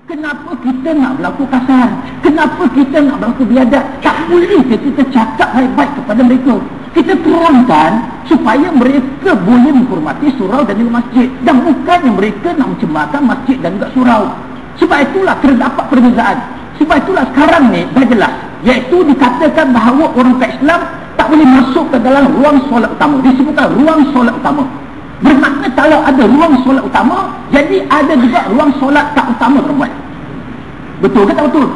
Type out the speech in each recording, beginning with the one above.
Kenapa kita nak berlaku kasar? Kenapa kita nak berlaku biadab? Tak boleh kita cakap baik-baik kepada mereka. Kita terangkan supaya mereka boleh menghormati surau dan juga masjid. Dan bukannya mereka nak mencemarkan masjid dan juga surau. Sebab itulah terdapat perbezaan. Sebab itulah sekarang ni dah jelas, iaitu dikatakan bahawa orang Islam tak boleh masuk ke dalam ruang solat utama. Disebutkan ruang solat utama. Bermakna kalau ada ruang solat utama, jadi ada juga ruang solat tak utama, tuan-tuan. Betul ke tak betul?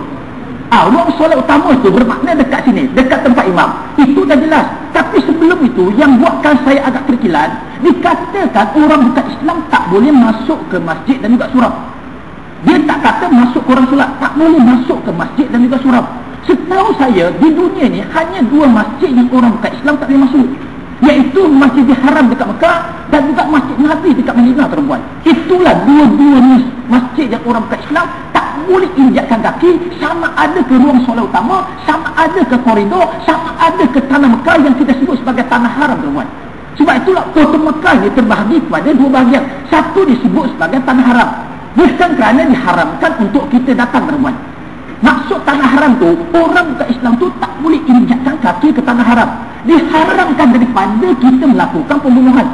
Ruang solat utama itu bermakna dekat sini, dekat tempat imam. Itu dah jelas. Tapi sebelum itu, yang buatkan saya agak terkilan, dikatakan orang bukan Islam tak boleh masuk ke masjid dan juga surau. Dia tak kata masuk ke orang solat, tak boleh masuk ke masjid dan juga surau. Setahu saya, di dunia ni hanya 2 masjid yang orang bukan Islam tak boleh masuk, iaitu Masjidil Haram dekat Mekah dan juga Masjid Nabi dekat Madinah, tuan-tuan. Itulah dua-dua masjid yang orang bukan Islam tak boleh injakkan kaki, sama ada ke ruang solat utama, sama ada ke koridor, sama ada ke tanah Mekah yang kita sebut sebagai tanah haram, tuan-tuan. Sebab itulah kota Mekah ini terbahagi kepada 2 bahagian. Satu disebut sebagai tanah haram, bukan kerana diharamkan untuk kita datang, tuan-tuan. Maksud tanah haram tu, orang bukan Islam tu tak boleh injakkan kaki ke tanah haram. Diharamkan daripada kita melakukan pembunuhan.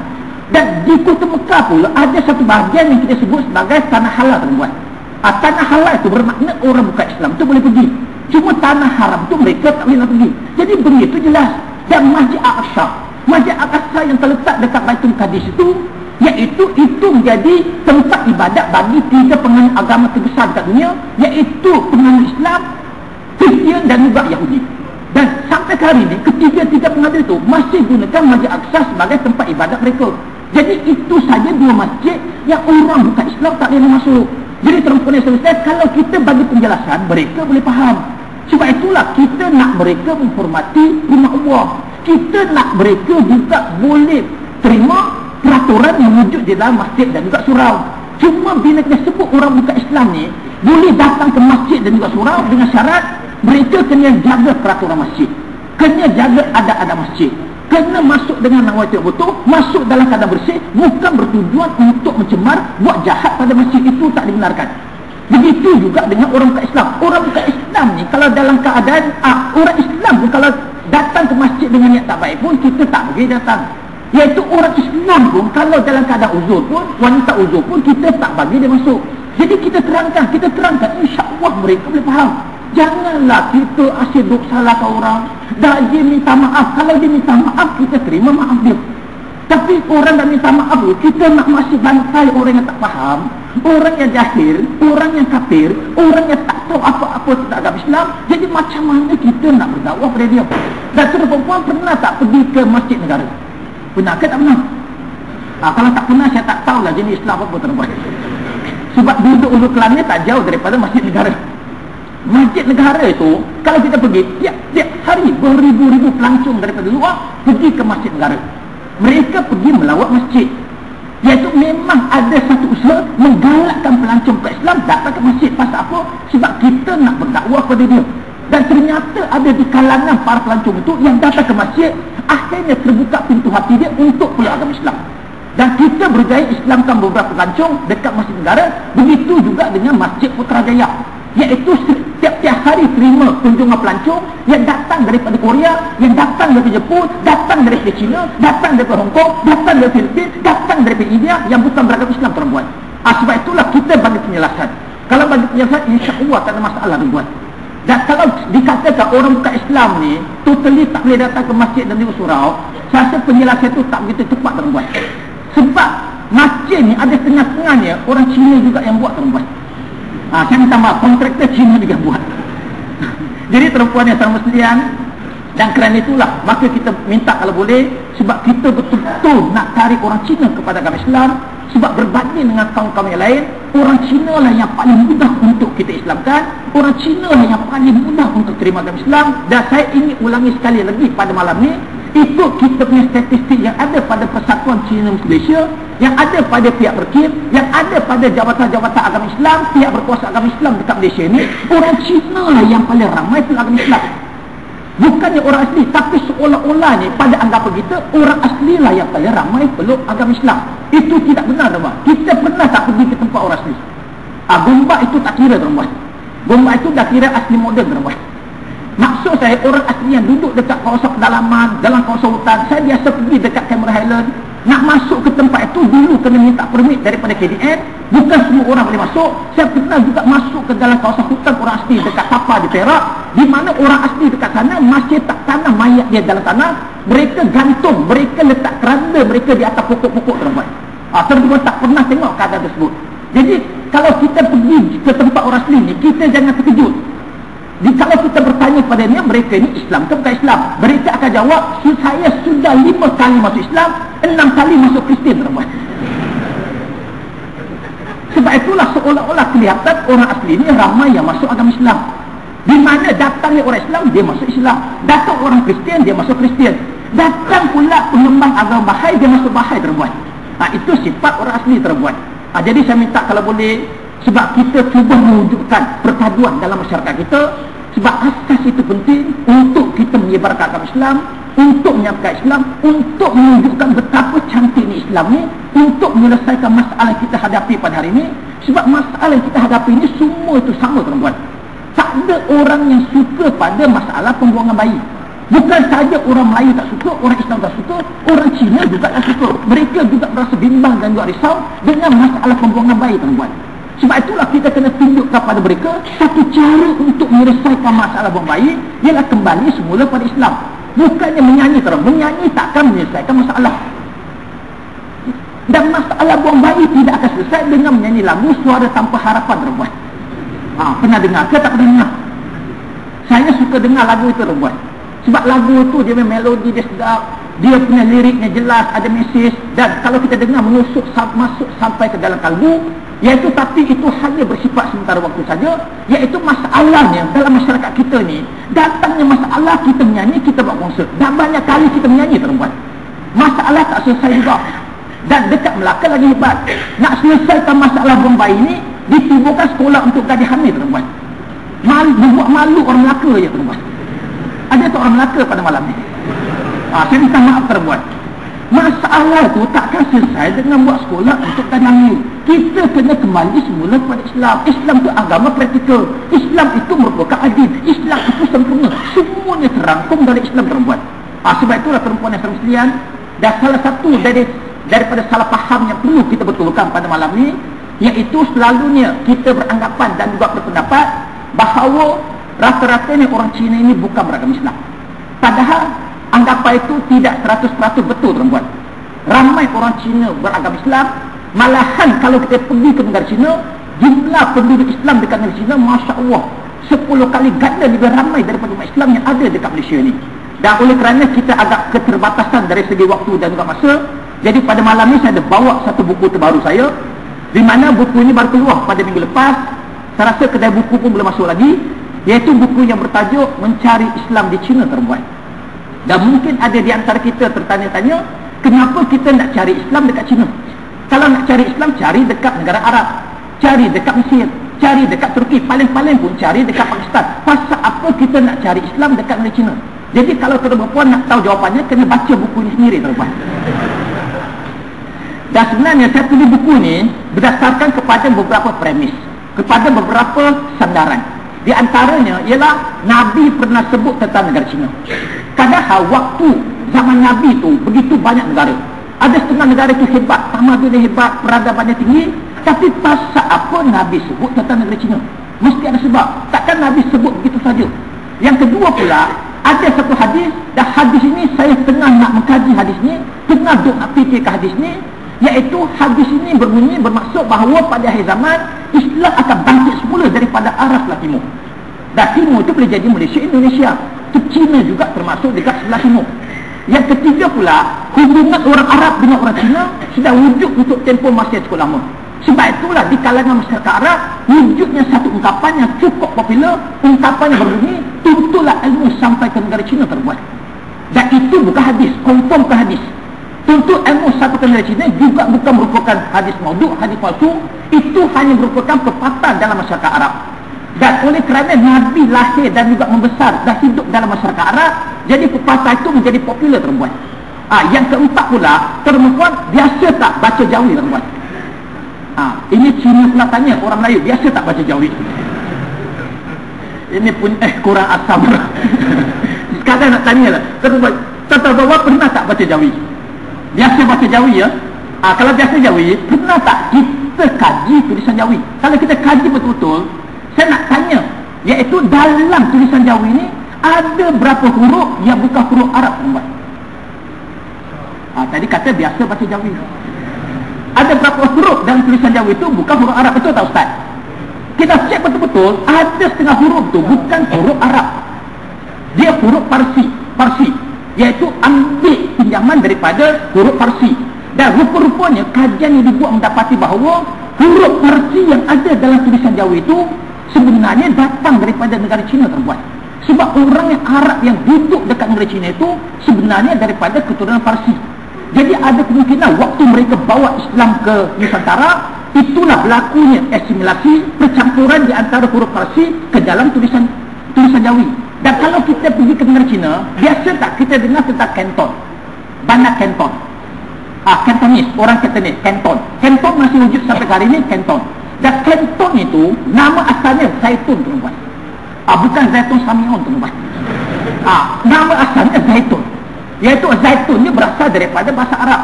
Dan di kota Mekah pula ada satu bahagian yang kita sebut sebagai tanah halal, tuan-tuan. Tanah halal itu bermakna orang bukan Islam tu boleh pergi. Cuma tanah haram tu mereka tak boleh nak pergi. Jadi benda itu jelas. Dan Masjid Al-Aqsa, Masjid Al-Aqsa yang terletak dekat Baitul Maqdis itu, iaitu itu menjadi tempat ibadat bagi 3 penganut agama terbesar dekat dunia, iaitu penganut Islam, Kristian dan juga Yahudi. Dan sampai hari ini ketiga-tiga penganut itu masih gunakan Masjid Al-Aqsa sebagai tempat ibadat mereka. Jadi itu saja 2 masjid yang orang bukan Islam tak boleh masuk. Jadi tuan-tuan yang selesai, kalau kita bagi penjelasan, mereka boleh faham. Sebab itulah kita nak mereka menghormati rumah Allah. Kita nak mereka juga boleh terima peraturan yang wujud di dalam masjid dan juga surau. Cuma bila kita sebut orang bukan Islam ni boleh datang ke masjid dan juga surau dengan syarat mereka kena jaga peraturan masjid, kena jaga adab-adab masjid, kena masuk dengan nawaitu betul, masuk dalam keadaan bersih, bukan bertujuan untuk mencemar, buat jahat pada masjid. Itu tak dibenarkan. Begitu juga dengan orang bukan Islam. Orang bukan Islam ni kalau dalam keadaan orang Islam pun kalau datang ke masjid dengan niat tak baik pun kita tak boleh datang. Iaitu orang Islam pun kalau dalam keadaan uzur pun, wanita uzur pun, kita tak bagi dia masuk. Jadi kita terangkan, insya-Allah mereka boleh faham. Janganlah kita asyik duk salahkan orang. Dah dia minta maaf, kalau dia minta maaf kita terima maaf dia. Tapi orang dah minta maaf tu, kita nak masih bantai orang yang tak faham, orang yang jahil, orang yang kafir, orang yang tak tahu apa-apa tentang agama Islam. Jadi macam mana kita nak berdakwah pada dia? Dan tuan-tuan pernah tak pergi ke masjid negara? Pernah ke tak pernah? Kalau tak pernah, saya tak tahulah jenis Islam apa tuan-tuan. Sebab duduk Ulu Kelang tak jauh daripada masjid negara. Masjid negara itu, kalau kita pergi tiap hari beribu-ribu pelancong daripada luar pergi ke masjid negara. Mereka pergi melawat masjid, iaitu memang ada satu usaha menggalakkan pelancong ke Islam datang ke masjid. Pasal apa? Sebab kita nak berdakwah kepada dia. Dan ternyata ada di kalangan para pelancong itu yang datang ke masjid, akhirnya terbuka pintu hati dia untuk peluk agama Islam. Dan kita berjaya Islamkan beberapa pelancong dekat masjid negara. Begitu juga dengan Masjid Putrajaya, iaitu setiap hari terima kunjungan pelancong yang datang daripada Korea, yang datang daripada Jepun, datang daripada China, datang daripada Hong Kong, datang daripada Filipina, datang daripada India yang bukan beragama Islam, tuan-tuan. Sebab itulah kita bagi penjelasan. Kalau bagi penjelasan, insya-Allah tak ada masalah, tuan-tuan. Dan kalau dikatakan orang bukan Islam ni totally tak boleh datang ke masjid dan juga surau, saya rasa penjelasan itu tak begitu tepat, tuan-tuan. Sebab masjid ni ada tengah-tengahnya orang Cina juga yang buat, tuan-tuan. Saya minta maaf, kontraktor Cina juga buat. Jadi tuan-tuan yang sama sekalian, dan kerana itulah maka kita minta kalau boleh, sebab kita betul-betul nak tarik orang Cina kepada agama Islam. Sebab berbanding dengan kaum-kaum yang lain, orang Cina lah yang paling mudah untuk kita Islamkan, orang Cina lah yang paling mudah untuk terima agama Islam. Dan saya ingin ulangi sekali lagi pada malam ni, ikut kita punya statistik yang ada pada Persatuan Cina Malaysia, yang ada pada pihak berkim, yang ada pada jabatan-jabatan agama Islam, pihak berkuasa agama Islam dekat Malaysia ni, orang Cina lah yang paling ramai peluk agama Islam. Bukannya orang asli, tapi seolah-olahnya pada anggapan kita, orang asli lah yang paling ramai peluk agama Islam. Itu tidak benar, teman. Kita pernah tak pergi ke tempat orang asli? Gombak itu tak kira tuan-tuan. Gombak itu dah kira asli moden tuan-tuan. Maksud saya orang asli yang duduk dekat kawasan pedalaman, dalam kawasan hutan. Saya biasa pergi dekat Cameron Highland. Nak masuk ke tempat itu dulu kena minta permit daripada KDN. Bukan semua orang boleh masuk. Saya pernah juga masuk ke dalam kawasan hutan orang asli dekat Tapa di Perak, di mana orang asli dekat sana masih tak tanam mayat dia dalam tanah. Mereka gantung, mereka letak keranda mereka di atas pokok-pokok tuan-tuan. Tuan-tuan tak pernah tengok keadaan tersebut. Jadi kalau kita pergi ke tempat orang asli ni, kita jangan terkejut. Kalau kita bertanya padanya, mereka ni Islam ke bukan Islam, mereka akan jawab, saya sudah 5 kali masuk Islam, 6 kali masuk Kristian tuan-tuan. Sebab itulah seolah-olah kelihatan orang asli ni ramai yang masuk agama Islam. Di mana datangnya orang Islam, dia masuk Islam. Datang orang Kristian, dia masuk Kristian. Datang pula pengembang agama Bahai, dia masuk Bahai tuan-tuan. Itu sifat orang asli tuan-tuan. Jadi saya minta kalau boleh, sebab kita cuba mewujudkan perpaduan dalam masyarakat kita, sebab asas itu penting untuk kita menyebarkan agama Islam, untuk menyampaikan Islam, untuk menunjukkan betapa cantiknya Islam ni, untuk menyelesaikan masalah yang kita hadapi pada hari ini. Sebab masalah yang kita hadapi ini semua itu sama tuan-tuan. Tak ada orang yang suka pada masalah pembuangan bayi. Bukan saja orang Melayu tak suka, orang Islam tak suka, orang Cina juga tak suka. Mereka juga merasa bimbang dan juga risau dengan masalah pembuangan bayi tuan-tuan. Sebab itulah kita kena tunjukkan pada mereka satu cara untuk menyelesaikan masalah buang bayi ialah kembali semula pada Islam. Bukannya menyanyi terus. Menyanyi takkan menyelesaikan masalah. Dan masalah buang bayi tidak akan selesai dengan menyanyi lagu Suara Tanpa Harapan tuan-tuan. Pernah dengar ke tak pernah dengar? Saya suka dengar lagu itu tuan-tuan. Sebab lagu itu dia melodi dia sedap, dia punya liriknya jelas, ada mesej. Dan kalau kita dengar menusuk masuk sampai ke dalam kalbu, iaitu tapi itu hanya bersifat sementara waktu saja. Iaitu masalahnya dalam masyarakat kita ni, datangnya masalah kita menyanyi, kita buat konsert. Dan banyak kali kita menyanyi tuan-tuan, masalah tak selesai juga. Dan dekat Melaka lagi hebat, nak selesaikan masalah buang bayi ni, ditibukan sekolah untuk gadis hamil tuan-tuan. Buat malu orang Melaka je tuan-tuan. Ada tak orang Melaka pada malam ni? Saya minta maaf tuan-tuan. Masalah tu takkan selesai dengan buat sekolah untuk gadis hamil. Kita kena kembali semula kepada Islam. Islam tu agama praktikal. Islam itu merupakan adil. Islam itu sempurna. Semuanya terangkum dari Islam tuan-tuan. Sebab itulah perempuan yang sekalian, dan salah satu daripada salah faham yang perlu kita betulkan pada malam ni, iaitu selalunya kita beranggapan dan juga berpendapat bahawa rata-ratanya orang Cina ini bukan beragama Islam. Padahal anggapan itu tidak 100% betul tuan-tuan. Ramai orang Cina beragama Islam. Malahan kalau kita pergi ke negara Cina, jumlah penduduk Islam dekat negara Cina, Masya Allah, 10 kali ganda lebih ramai daripada umat Islam yang ada dekat Malaysia ni. Dan oleh kerana kita agak keterbatasan dari segi waktu dan juga masa, jadi pada malam ni saya ada bawa satu buku terbaru saya, di mana buku ini baru keluar pada minggu lepas. Saya rasa kedai buku pun belum masuk lagi, iaitu buku yang bertajuk Mencari Islam di China tuan-tuan. Dan mungkin ada di antara kita tertanya-tanya, kenapa kita nak cari Islam dekat China? Kalau nak cari Islam, cari dekat negara Arab, cari dekat Mesir, cari dekat Turki, paling-paling pun cari dekat Pakistan. Pasal apa kita nak cari Islam dekat negara China? Jadi kalau tuan-tuan nak tahu jawapannya, kena baca buku ini sendiri tuan-tuan. Dan sebenarnya saya tulis buku ni berdasarkan kepada beberapa premis, kepada beberapa sandaran. Di antaranya ialah Nabi pernah sebut tentang negara China. Padahal waktu zaman Nabi tu begitu banyak negara. Ada setengah negara itu hebat, tamadunnya hebat, peradabannya tinggi. Tapi pasal apa Nabi sebut tentang negara China? Mesti ada sebab. Takkan Nabi sebut begitu saja. Yang kedua pula, ada satu hadis, dan hadis ini saya tengah nak mengkaji hadis ni, tengah duk nak fikirkan hadis ni, iaitu hadis ini berbunyi bermaksud bahawa pada akhir zaman Islam akan bangkit semula daripada arah sebelah timur. Dan timur itu boleh jadi Malaysia, Indonesia. Itu China juga termasuk dekat sebelah timur. Yang ketiga pula, hubungan orang Arab dengan orang Cina sudah wujud untuk tempoh masa yang cukup lama. Sebab itulah di kalangan masyarakat Arab wujudnya satu ungkapan yang cukup popular. Ungkapan yang berbunyi, tuntutlah ilmu sampai ke negara Cina terbuat. Dan itu bukan hadis, confirm ke hadis. Tuntut ilmu sampai ke negara Cina juga bukan merupakan hadis maudhu', hadis palsu. Itu hanya merupakan pepatah dalam masyarakat Arab. Dan oleh kerana Nabi lahir dan juga membesar dan hidup dalam masyarakat Arab, jadi pepatah itu menjadi popular tuan-tuan. Yang keempat pula, tuan-tuan biasa tak baca Jawi tuan-tuan? Ini Cina pula tanya orang Melayu, biasa tak baca Jawi? Ini pun kurang asam. Sekarang nak tanya lah, Tuan-tuan bawa pernah tak baca Jawi? Biasa baca Jawi ya? Kalau biasa Jawi, pernah tak kita kaji tulisan Jawi? Kalau kita kaji betul-betul, saya nak tanya, iaitu dalam tulisan Jawi ni ada berapa huruf yang bukan huruf Arab, tuan-tuan? Tadi kata biasa baca Jawi. Ada berapa huruf dalam tulisan Jawi itu bukan huruf Arab, betul tak Ustaz? Kita cek betul-betul, ada setengah huruf tu bukan huruf Arab, dia huruf Parsi, iaitu ambil pinjaman daripada huruf Parsi. Dan rupa-rupanya kajian yang dibuat mendapati bahawa huruf Parsi yang ada dalam tulisan Jawi itu sebenarnya datang daripada negara Cina, tuan-tuan. Sebab orang yang Arab yang duduk dekat negara Cina itu sebenarnya daripada keturunan Parsi. Jadi ada kemungkinan waktu mereka bawa Islam ke Nusantara, itulah berlakunya asimilasi, percampuran di antara huruf Parsi ke dalam tulisan Jawi. Dan kalau kita pergi ke negara Cina, biasa tak kita dengar tentang Canton, Bandar Canton, Cantonese, orang Cantonese, Canton masih wujud sampai hari ini, Canton. Dan Canton itu nama asalnya zaitun, tuan-tuan. Bukan zaitun samion, tuan-tuan. Nama asalnya zaitun, iaitu zaitun ni berasal daripada bahasa Arab.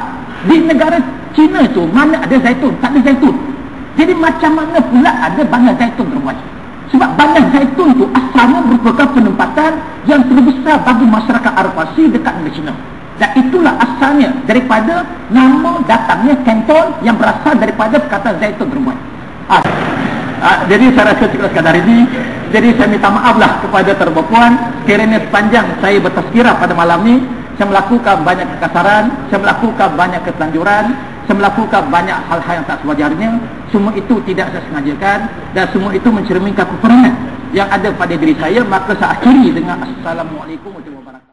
Di negara Cina itu mana ada zaitun? Tak ada zaitun. Jadi macam mana pula ada bandar zaitun, tuan-tuan? Sebab bandar zaitun itu asalnya merupakan penempatan yang terbesar bagi masyarakat Arab Parsi dekat negara Cina. Dan itulah asalnya daripada nama datangnya Canton yang berasal daripada perkataan zaitun, tuan-tuan. Jadi saya rasa cukup sekadar ini. Jadi saya minta maaflah kepada tuan-tuan puan, kerana sepanjang saya bertazkirah pada malam ni, saya melakukan banyak kekasaran, saya melakukan banyak ketelanjuran, saya melakukan banyak hal-hal yang tak sewajarnya. Semua itu tidak saya sengajakan, dan semua itu mencerminkan kekurangan yang ada pada diri saya. Maka saya akhiri dengan Assalamualaikum warahmatullahi wabarakatuh.